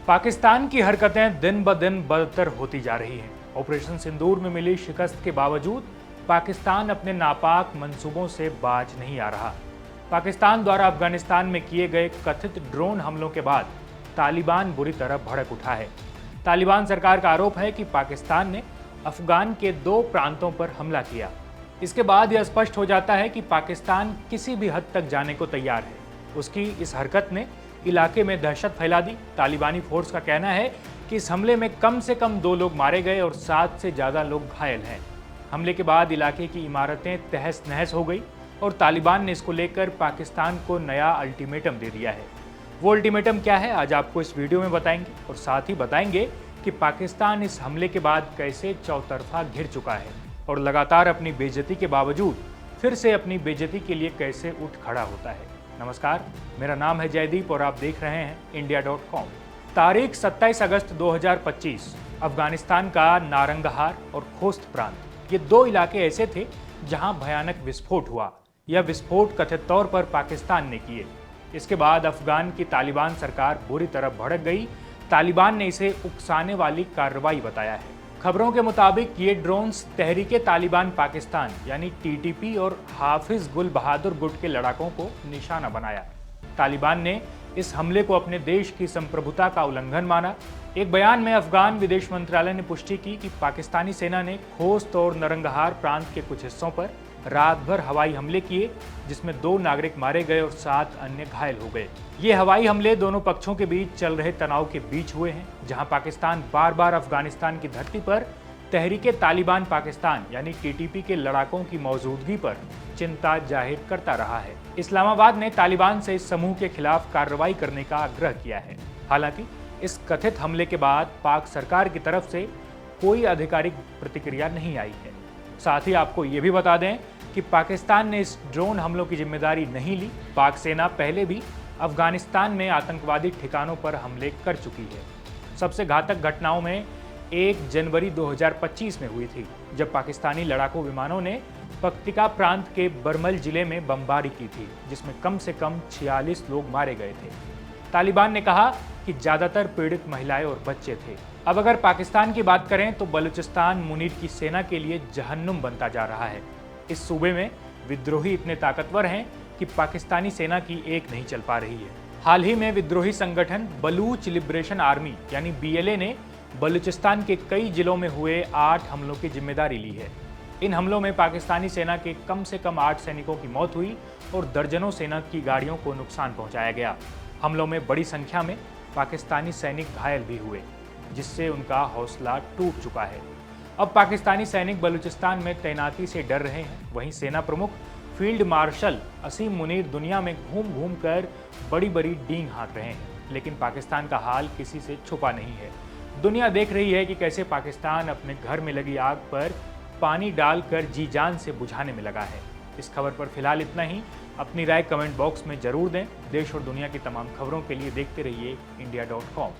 पाकिस्तान की हरकतें दिन ब दिन बदतर होती जा रही हैं। ऑपरेशन सिंदूर में मिली शिकस्त के बावजूद पाकिस्तान अपने नापाक मंसूबों से बाज नहीं आ रहा। पाकिस्तान द्वारा अफगानिस्तान में किए गए कथित ड्रोन हमलों के बाद तालिबान बुरी तरह भड़क उठा है। तालिबान सरकार का आरोप है कि पाकिस्तान ने अफगान के 2 प्रांतों पर हमला किया। इसके बाद यह स्पष्ट हो जाता है कि पाकिस्तान किसी भी हद तक जाने को तैयार है। उसकी इस हरकत ने इलाके में दहशत फैला दी। तालिबानी फोर्स का कहना है कि इस हमले में कम से कम 2 लोग मारे गए और 7 से ज़्यादा लोग घायल हैं। हमले के बाद इलाके की इमारतें तहस नहस हो गई और तालिबान ने इसको लेकर पाकिस्तान को नया अल्टीमेटम दे दिया है। वो अल्टीमेटम क्या है, आज आपको इस वीडियो में बताएंगे और साथ ही बताएंगे कि पाकिस्तान इस हमले के बाद कैसे चौतरफा घिर चुका है और लगातार अपनी बेइज्जती के बावजूद फिर से अपनी बेइज्जती के लिए कैसे उठ खड़ा होता है। नमस्कार, मेरा नाम है जयदीप और आप देख रहे हैं India.com। तारीख 27 अगस्त 2025, अफगानिस्तान का नारंगहार और खोस्त प्रांत, ये 2 इलाके ऐसे थे जहां भयानक विस्फोट हुआ। यह विस्फोट कथित तौर पर पाकिस्तान ने किए। इसके बाद अफगान की तालिबान सरकार बुरी तरह भड़क गई। तालिबान ने इसे उकसाने वाली कार्रवाई बताया है। खबरों के मुताबिक ये ड्रोन्स तहरीके तालिबान पाकिस्तान यानी TTP और हाफिज गुल बहादुर गुट के लड़ाकों को निशाना बनाया। तालिबान ने इस हमले को अपने देश की संप्रभुता का उल्लंघन माना। एक बयान में अफगान विदेश मंत्रालय ने पुष्टि की कि पाकिस्तानी सेना ने खोस्त और नरंगहार प्रांत के कुछ हिस्सों पर रात भर हवाई हमले किए, जिसमें 2 नागरिक मारे गए और 7 अन्य घायल हो गए। ये हवाई हमले दोनों पक्षों के बीच चल रहे तनाव के बीच हुए हैं, जहां पाकिस्तान बार बार अफगानिस्तान की धरती पर तहरीके तालिबान पाकिस्तान यानी TTP के लड़ाकों की मौजूदगी पर चिंता जाहिर करता रहा है। इस्लामाबाद ने तालिबान से इस समूह के खिलाफ कार्रवाई करने का आग्रह किया है। हालांकि इस कथित हमले के बाद पाक सरकार की तरफ से कोई आधिकारिक प्रतिक्रिया नहीं आई है। साथ ही आपको ये भी बता दें कि पाकिस्तान ने इस ड्रोन हमलों की जिम्मेदारी नहीं ली। पाक सेना पहले भी अफगानिस्तान में आतंकवादी ठिकानों पर हमले कर चुकी है। सबसे घातक घटनाओं में 1 जनवरी 2025 में हुई थी, जब पाकिस्तानी लड़ाकू विमानों ने पक्तिका प्रांत के बरमल जिले में बमबारी की थी, जिसमें कम से कम 46 लोग मारे गए थे। तालिबान ने कहा कि ज़्यादातर पीड़ित महिलाएं और बच्चे थे। अब अगर पाकिस्तान की बात करें तो बलूचिस्तान मुनीर की सेना के लिए जहन्नुम बनता जा रहा है। इस सूबे में विद्रोही इतने ताकतवर हैं कि पाकिस्तानी सेना की एक नहीं चल पा रही है। हाल ही में विद्रोही संगठन बलूच लिबरेशन आर्मी यानी BLA ने बलूचिस्तान के कई जिलों में हुए 8 हमलों की जिम्मेदारी ली है। इन हमलों में पाकिस्तानी सेना के कम से कम 8 सैनिकों की मौत हुई और दर्जनों सेना की गाड़ियों को नुकसान पहुंचाया गया। हमलों में बड़ी संख्या में पाकिस्तानी सैनिक घायल भी हुए, जिससे उनका हौसला टूट चुका है। अब पाकिस्तानी सैनिक बलूचिस्तान में तैनाती से डर रहे हैं। वहीं सेना प्रमुख फील्ड मार्शल असीम मुनीर दुनिया में घूम घूम कर बड़ी बड़ी डींग हाँक रहे हैं, लेकिन पाकिस्तान का हाल किसी से छुपा नहीं है। दुनिया देख रही है कि कैसे पाकिस्तान अपने घर में लगी आग पर पानी डालकर जी जान से बुझाने में लगा है। इस खबर पर फिलहाल इतना ही। अपनी राय कमेंट बॉक्स में जरूर दें। देश और दुनिया की तमाम खबरों के लिए देखते रहिए India.com।